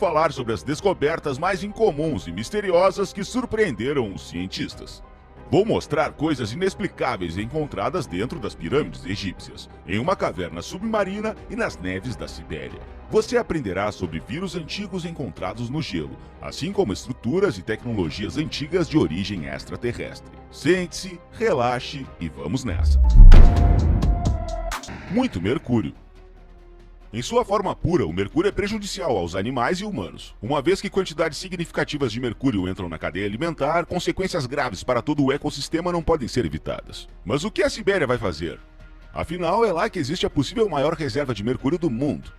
falar sobre as descobertas mais incomuns e misteriosas que surpreenderam os cientistas. Vou mostrar coisas inexplicáveis encontradas dentro das pirâmides egípcias, em uma caverna submarina e nas neves da Sibéria. Você aprenderá sobre vírus antigos encontrados no gelo, assim como estruturas e tecnologias antigas de origem extraterrestre. Sente-se, relaxe e vamos nessa. Muito mercúrio. Em sua forma pura, o mercúrio é prejudicial aos animais e humanos. Uma vez que quantidades significativas de mercúrio entram na cadeia alimentar, consequências graves para todo o ecossistema não podem ser evitadas. Mas o que a Sibéria vai fazer? Afinal, é lá que existe a possível maior reserva de mercúrio do mundo.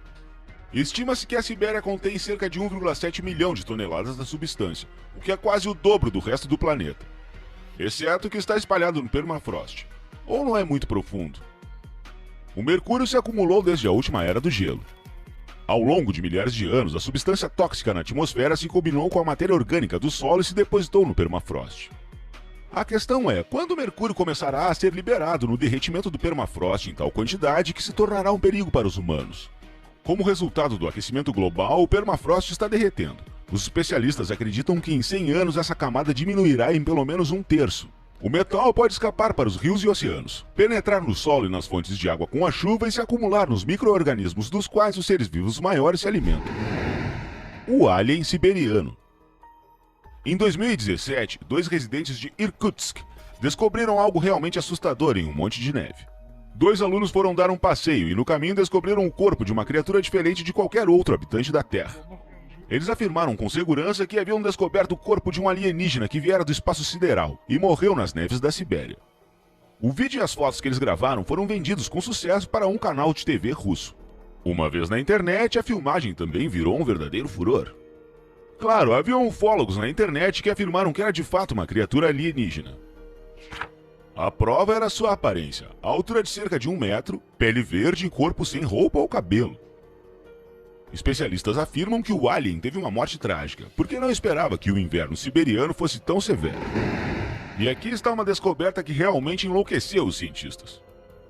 Estima-se que a Sibéria contém cerca de 1,7 milhão de toneladas da substância, o que é quase o dobro do resto do planeta. Exceto que está espalhado no permafrost. Ou não é muito profundo? O mercúrio se acumulou desde a última era do gelo. Ao longo de milhares de anos, a substância tóxica na atmosfera se combinou com a matéria orgânica do solo e se depositou no permafrost. A questão é, quando o mercúrio começará a ser liberado no derretimento do permafrost em tal quantidade que se tornará um perigo para os humanos? Como resultado do aquecimento global, o permafrost está derretendo. Os especialistas acreditam que em 100 anos essa camada diminuirá em pelo menos um terço. O metal pode escapar para os rios e oceanos, penetrar no solo e nas fontes de água com a chuva e se acumular nos micro-organismos dos quais os seres vivos maiores se alimentam. O alien siberiano. Em 2017, 2 residentes de Irkutsk descobriram algo realmente assustador em um monte de neve. 2 alunos foram dar um passeio e no caminho descobriram o corpo de uma criatura diferente de qualquer outro habitante da Terra. Eles afirmaram com segurança que haviam descoberto o corpo de um alienígena que viera do espaço sideral e morreu nas neves da Sibéria. O vídeo e as fotos que eles gravaram foram vendidos com sucesso para um canal de TV russo. Uma vez na internet, a filmagem também virou um verdadeiro furor. Claro, havia ufólogos na internet que afirmaram que era de fato uma criatura alienígena. A prova era sua aparência, a altura de cerca de 1 metro, pele verde e corpo sem roupa ou cabelo. Especialistas afirmam que o alien teve uma morte trágica, porque não esperava que o inverno siberiano fosse tão severo. E aqui está uma descoberta que realmente enlouqueceu os cientistas.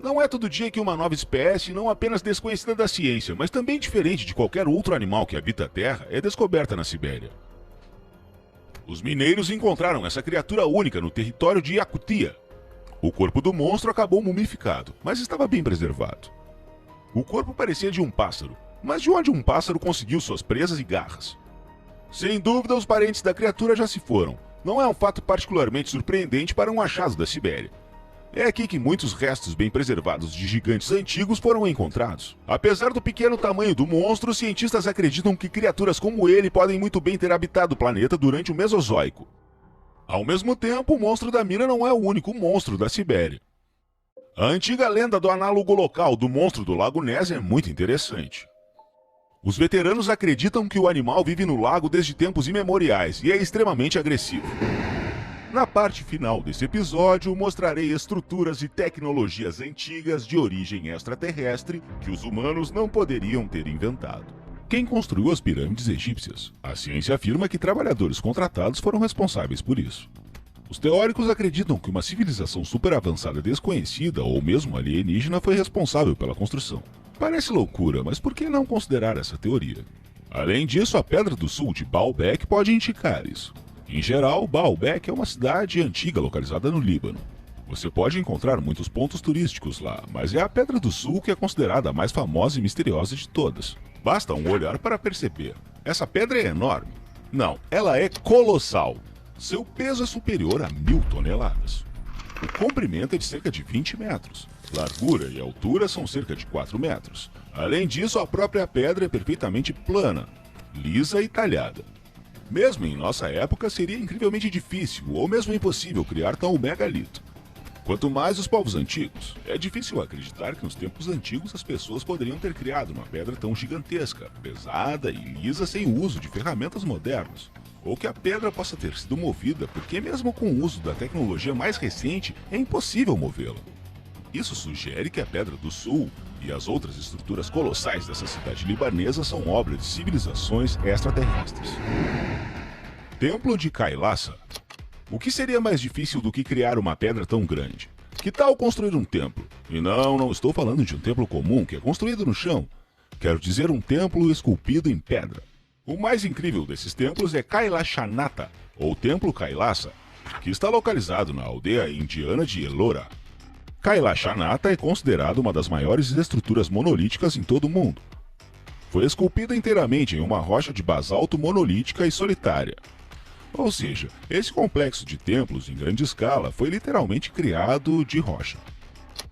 Não é todo dia que uma nova espécie, não apenas desconhecida da ciência, mas também diferente de qualquer outro animal que habita a Terra, é descoberta na Sibéria. Os mineiros encontraram essa criatura única no território de Yakutia. O corpo do monstro acabou mumificado, mas estava bem preservado. O corpo parecia de um pássaro, mas de onde um pássaro conseguiu suas presas e garras? Sem dúvida, os parentes da criatura já se foram. Não é um fato particularmente surpreendente para um achado da Sibéria. É aqui que muitos restos bem preservados de gigantes antigos foram encontrados. Apesar do pequeno tamanho do monstro, os cientistas acreditam que criaturas como ele podem muito bem ter habitado o planeta durante o Mesozoico. Ao mesmo tempo, o monstro da mina não é o único monstro da Sibéria. A antiga lenda do análogo local do monstro do Lago Ness é muito interessante. Os veteranos acreditam que o animal vive no lago desde tempos imemoriais e é extremamente agressivo. Na parte final desse episódio, mostrarei estruturas e tecnologias antigas de origem extraterrestre que os humanos não poderiam ter inventado. Quem construiu as pirâmides egípcias? A ciência afirma que trabalhadores contratados foram responsáveis por isso. Os teóricos acreditam que uma civilização super avançada desconhecida ou mesmo alienígena foi responsável pela construção. Parece loucura, mas por que não considerar essa teoria? Além disso, a Pedra do Sul de Baalbek pode indicar isso. Em geral, Baalbek é uma cidade antiga localizada no Líbano. Você pode encontrar muitos pontos turísticos lá, mas é a Pedra do Sul que é considerada a mais famosa e misteriosa de todas. Basta um olhar para perceber. Essa pedra é enorme. Não, ela é colossal. Seu peso é superior a 1000 toneladas. O comprimento é de cerca de 20 metros. Largura e altura são cerca de 4 metros. Além disso, a própria pedra é perfeitamente plana, lisa e talhada. Mesmo em nossa época, seria incrivelmente difícil ou mesmo impossível criar tal megalito. Quanto mais os povos antigos, é difícil acreditar que nos tempos antigos as pessoas poderiam ter criado uma pedra tão gigantesca, pesada e lisa sem o uso de ferramentas modernas. Ou que a pedra possa ter sido movida porque mesmo com o uso da tecnologia mais recente, é impossível movê-la. Isso sugere que a Pedra do Sul e as outras estruturas colossais dessa cidade libanesa são obras de civilizações extraterrestres. Templo de Kailasa. O que seria mais difícil do que criar uma pedra tão grande? Que tal construir um templo? E não estou falando de um templo comum que é construído no chão. Quero dizer um templo esculpido em pedra. O mais incrível desses templos é Kailashanatha, ou Templo Kailasa, que está localizado na aldeia indiana de Ellora. Kailashanatha é considerado uma das maiores estruturas monolíticas em todo o mundo. Foi esculpida inteiramente em uma rocha de basalto monolítica e solitária. Ou seja, esse complexo de templos em grande escala foi literalmente criado de rocha.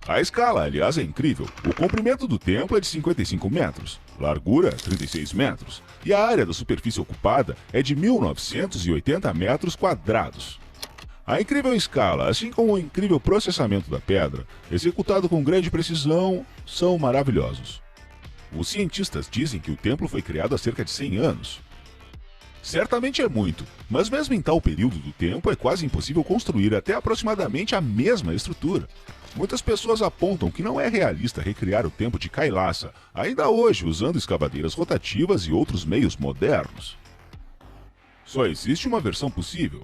A escala, aliás, é incrível. O comprimento do templo é de 55 metros, largura 36 metros, e a área da superfície ocupada é de 1.980 metros quadrados. A incrível escala, assim como o incrível processamento da pedra, executado com grande precisão, são maravilhosos. Os cientistas dizem que o templo foi criado há cerca de 100 anos. Certamente é muito, mas mesmo em tal período do tempo é quase impossível construir até aproximadamente a mesma estrutura. Muitas pessoas apontam que não é realista recriar o templo de Kailasa, ainda hoje usando escavadeiras rotativas e outros meios modernos. Só existe uma versão possível,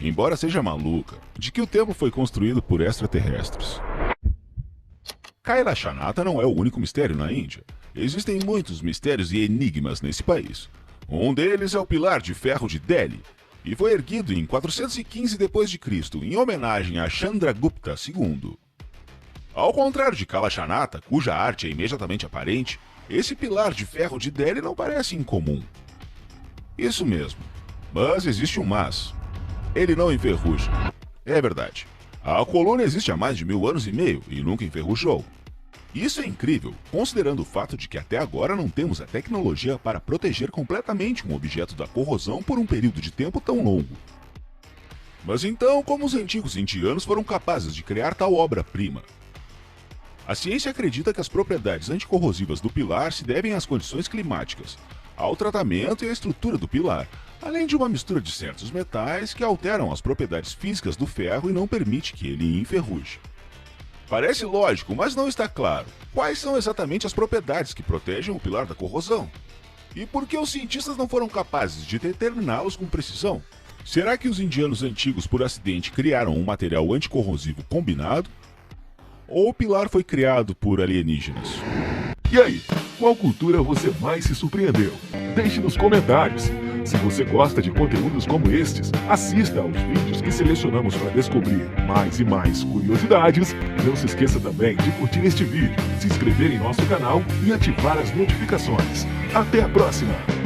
embora seja maluca, de que o templo foi construído por extraterrestres. Kailashanatha não é o único mistério na Índia. Existem muitos mistérios e enigmas nesse país. Um deles é o Pilar de Ferro de Delhi, e foi erguido em 415 d.C., em homenagem a Chandragupta II. Ao contrário de Kailashanatha, cuja arte é imediatamente aparente, esse Pilar de Ferro de Delhi não parece incomum. Isso mesmo, mas existe um mas. Ele não enferruja. É verdade. A coluna existe há mais de 1000 anos e meio e nunca enferrujou. Isso é incrível, considerando o fato de que até agora não temos a tecnologia para proteger completamente um objeto da corrosão por um período de tempo tão longo. Mas então, como os antigos indianos foram capazes de criar tal obra-prima? A ciência acredita que as propriedades anticorrosivas do pilar se devem às condições climáticas, ao tratamento e à estrutura do pilar, além de uma mistura de certos metais que alteram as propriedades físicas do ferro e não permite que ele enferruje. Parece lógico, mas não está claro. Quais são exatamente as propriedades que protegem o pilar da corrosão? E por que os cientistas não foram capazes de determiná-los com precisão? Será que os indianos antigos por acidente criaram um material anticorrosivo combinado? Ou o pilar foi criado por alienígenas? E aí, qual cultura você mais se surpreendeu? Deixe nos comentários. Se você gosta de conteúdos como estes, assista aos vídeos que selecionamos para descobrir mais e mais curiosidades. Não se esqueça também de curtir este vídeo, se inscrever em nosso canal e ativar as notificações. Até a próxima!